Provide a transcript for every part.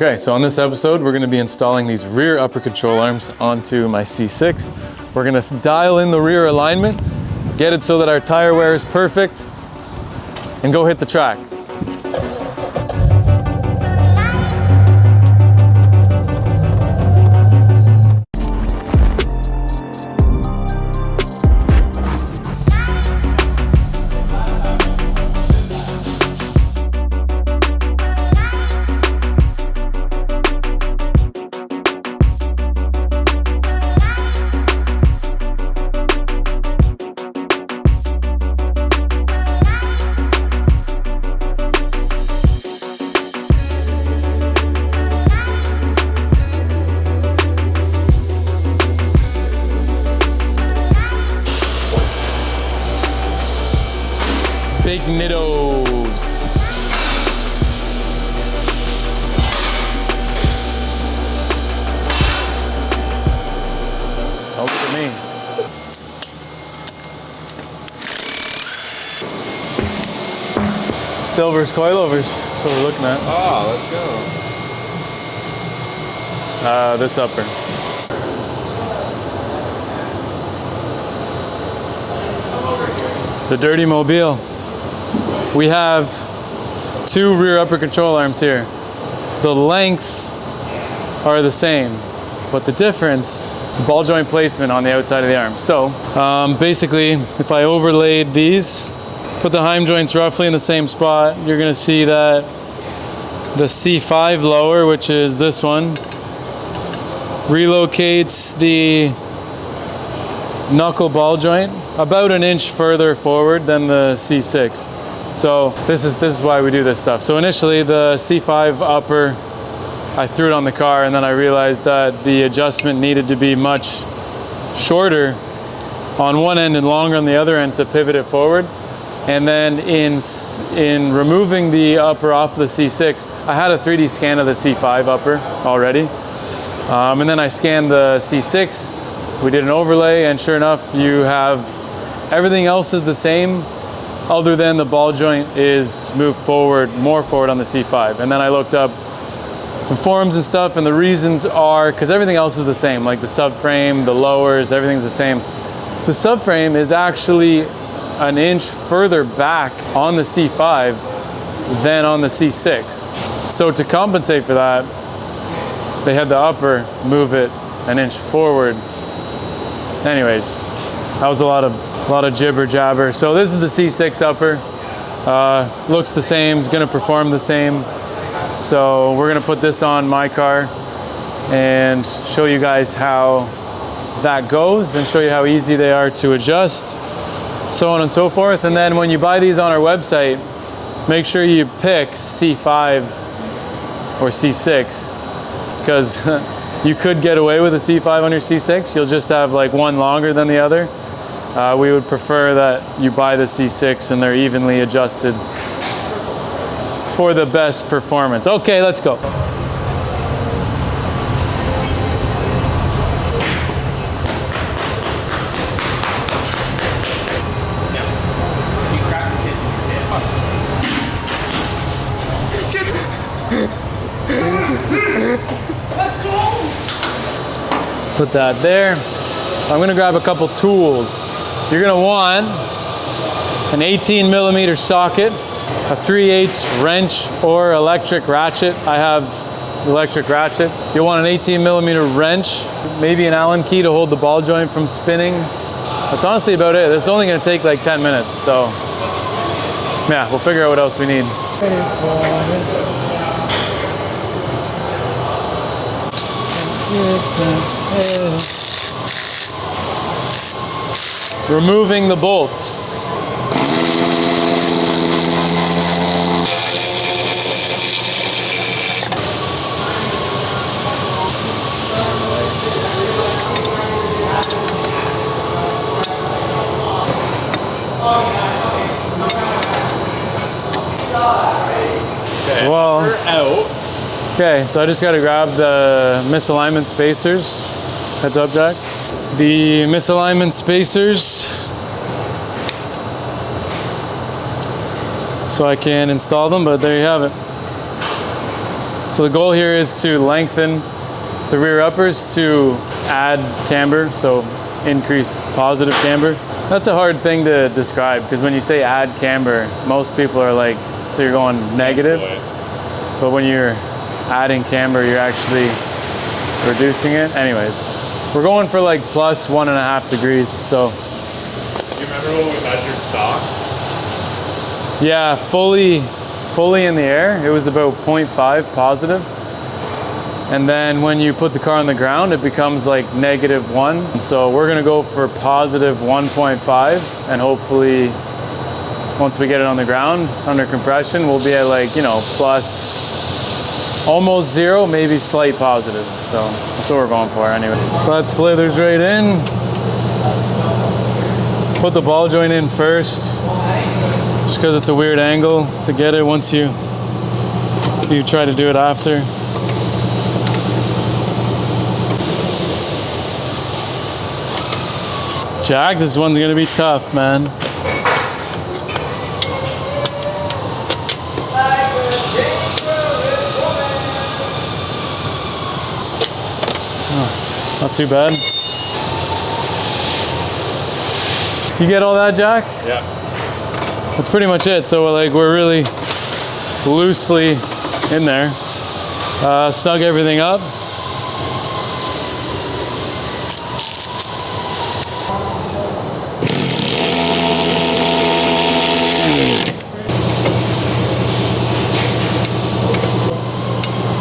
Okay, so on this episode, we're gonna be installing these rear upper control arms onto my C6. We're gonna dial in the rear alignment, get it so that our tire wear is perfect, and go hit the track. Big nittos. Oh, look at me. Silver's coilovers, that's what we're looking at. Oh, let's go. This upper. The dirty mobile. We have two rear upper control arms here. The lengths are the same, but the difference, the ball joint placement on the outside of the arm. So basically, if I overlaid these, put the heim joints roughly in the same spot, you're gonna see that the C5 lower, which is this one, relocates the knuckle ball joint about an inch further forward than the C6. So this is why we do this stuff. So initially the C5 upper, I threw it on the car, and then I realized that the adjustment needed to be much shorter on one end and longer on the other end to pivot it forward. And then in removing the upper off the C6, I had a 3D scan of the C5 upper already. And then I scanned the C6, we did an overlay, and sure enough, you have everything else is the same, other than the ball joint is moved forward, more forward on the C5. And then I looked up some forums and stuff, and the reasons are, because everything else is the same, like the subframe, the lowers, everything's the same. The subframe is actually an inch further back on the C5 than on the C6. So to compensate for that, they had the upper move it an inch forward. Anyways, that was a lot of jibber jabber. So this is the C6 upper. Looks the same, is gonna perform the same. So we're gonna put this on my car and show you guys how that goes and show you how easy they are to adjust, so on and so forth. And then when you buy these on our website, make sure you pick C5 or C6, because you could get away with a C5 on your C6. You'll just have like one longer than the other. We would prefer that you buy the C6 and they're evenly adjusted for the best performance. Okay, let's go. Put that there. I'm gonna grab a couple tools. You're gonna want an 18mm socket, a 3/8 wrench or electric ratchet. I have electric ratchet. You'll want an 18mm wrench, maybe an Allen key to hold the ball joint from spinning. That's honestly about it. This is only gonna take like 10 minutes, so yeah, we'll figure out what else we need. Removing the bolts. Well, okay, so I just got to grab the misalignment spacers. Heads up, Jack. The misalignment spacers, so I can install them, but there you have it. So the goal here is to lengthen the rear uppers to add camber, so increase positive camber. That's a hard thing to describe because when you say add camber, most people are like, so you're going negative. But when you're adding camber, you're actually reducing it. Anyways, we're going for like plus 1.5 degrees. So. Do you remember when we measured stock? Yeah, fully in the air, it was about 0.5 positive. And then when you put the car on the ground, it becomes like -1. So we're gonna go for positive 1.5, and hopefully once we get it on the ground under compression, we'll be at like, you know, plus almost 0, maybe slight positive. So that's what we're going for anyway. So that slithers right in. Put the ball joint in first, just because it's a weird angle to get it once you try to do it after. Jack, this one's gonna be tough, man. Oh, not too bad. You get all that, Jack? Yeah. That's pretty much it. So like we're really loosely in there. Snug everything up.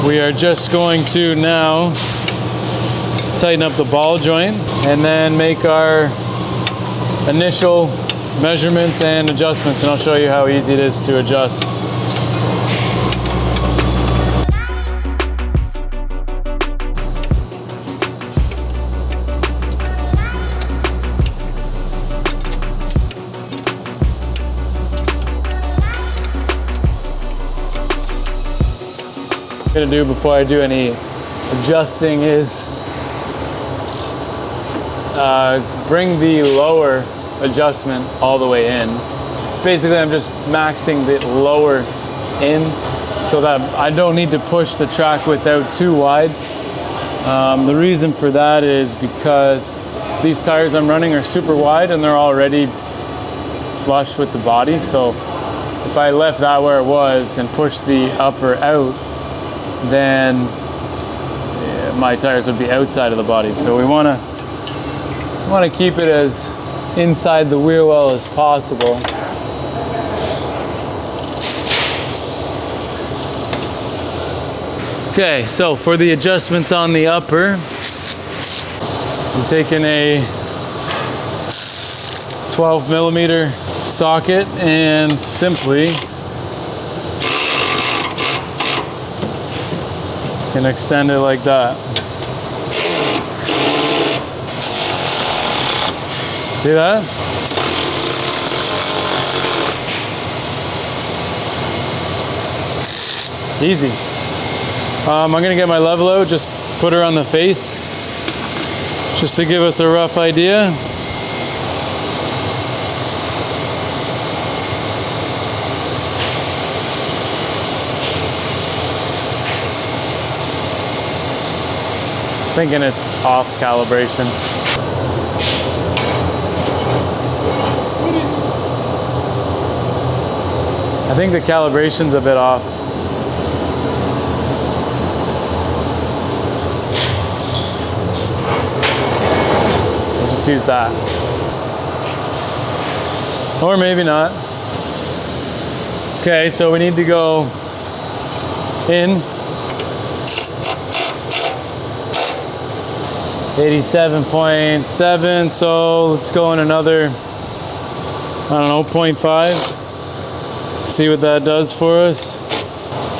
We are just going to now tighten up the ball joint and then make our initial measurements and adjustments, and I'll show you how easy it is to adjust. What I'm gonna do before I do any adjusting is bring the lower adjustment all the way in. Basically, I'm just maxing the lower in so that I don't need to push the track width out too wide. The reason for that is because these tires I'm running are super wide and they're already flush with the body. So if I left that where it was and pushed the upper out, then my tires would be outside of the body. So we want to keep it as inside the wheel well as possible. Okay, so for the adjustments on the upper, I'm taking a 12mm socket and simply can extend it like that. See that? Easy. I'm gonna get my level out, just put her on the face, just to give us a rough idea. Thinking it's off calibration. I think the calibration's a bit off. Let's just use that. Or maybe not. Okay, so we need to go in. 87.7, so let's go in another, I don't know, 0.5. See what that does for us.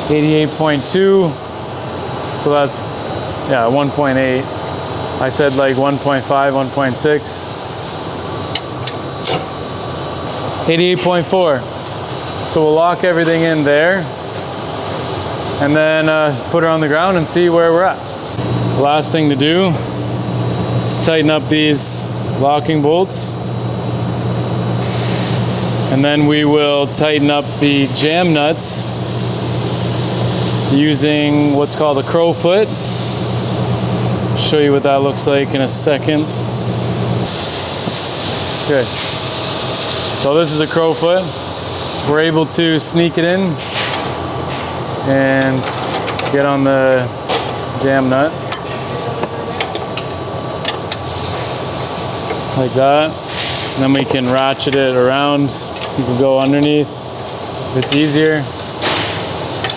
88.2, so that's, yeah, 1.8. I said like 1.5, 1.6. 88.4. So we'll lock everything in there and then put her on the ground and see where we're at. Last thing to do, let's tighten up these locking bolts, and then we will tighten up the jam nuts using what's called a crow foot. Show you what that looks like in a second. Okay, so this is a crow foot. We're able to sneak it in and get on the jam nut like that. And then we can ratchet it around. You can go underneath. It's easier.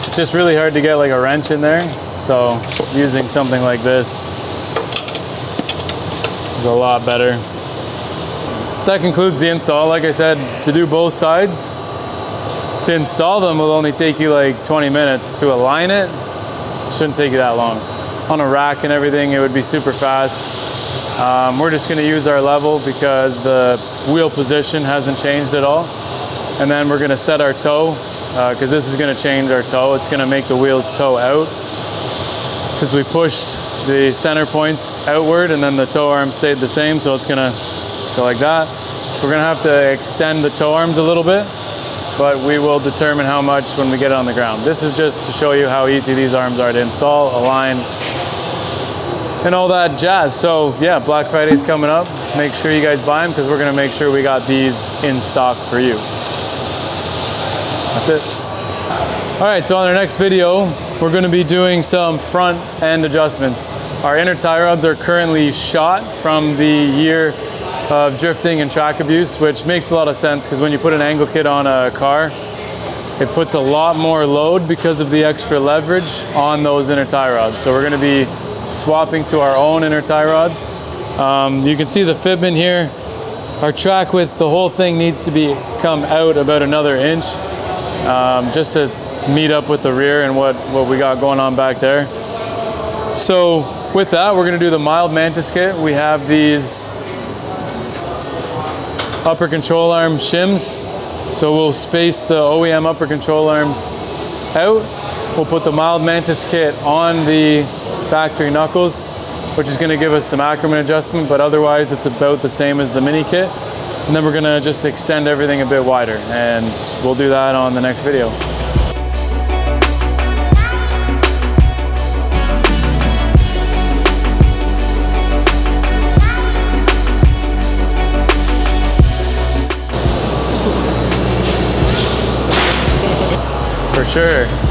It's just really hard to get like a wrench in there. So using something like this is a lot better. That concludes the install. Like I said, to do both sides, to install them will only take you like 20 minutes. To align it, shouldn't take you that long. On a rack and everything, it would be super fast. We're just gonna use our level because the wheel position hasn't changed at all. And then we're gonna set our toe, because this is gonna change our toe. It's gonna make the wheels toe out, because we pushed the center points outward and then the toe arm stayed the same, so it's gonna go like that. So we're gonna have to extend the toe arms a little bit, but we will determine how much when we get it on the ground. This is just to show you how easy these arms are to install, align, and all that jazz. So yeah, Black Friday's coming up. Make sure you guys buy them, because we're gonna make sure we got these in stock for you. That's it. All right, so on our next video, we're gonna be doing some front end adjustments. Our inner tie rods are currently shot from the year of drifting and track abuse, which makes a lot of sense, because when you put an angle kit on a car, it puts a lot more load because of the extra leverage on those inner tie rods. So we're gonna be swapping to our own inner tie rods. You can see the fitment here. Our track width, the whole thing needs to come out about another inch, just to meet up with the rear and what we got going on back there. So with that, we're gonna do the mild mantis kit. We have these upper control arm shims. So we'll space the OEM upper control arms out. We'll put the mild mantis kit on the factory knuckles, which is gonna give us some Ackerman adjustment, but otherwise it's about the same as the mini kit. And then we're gonna just extend everything a bit wider, and we'll do that on the next video. For sure.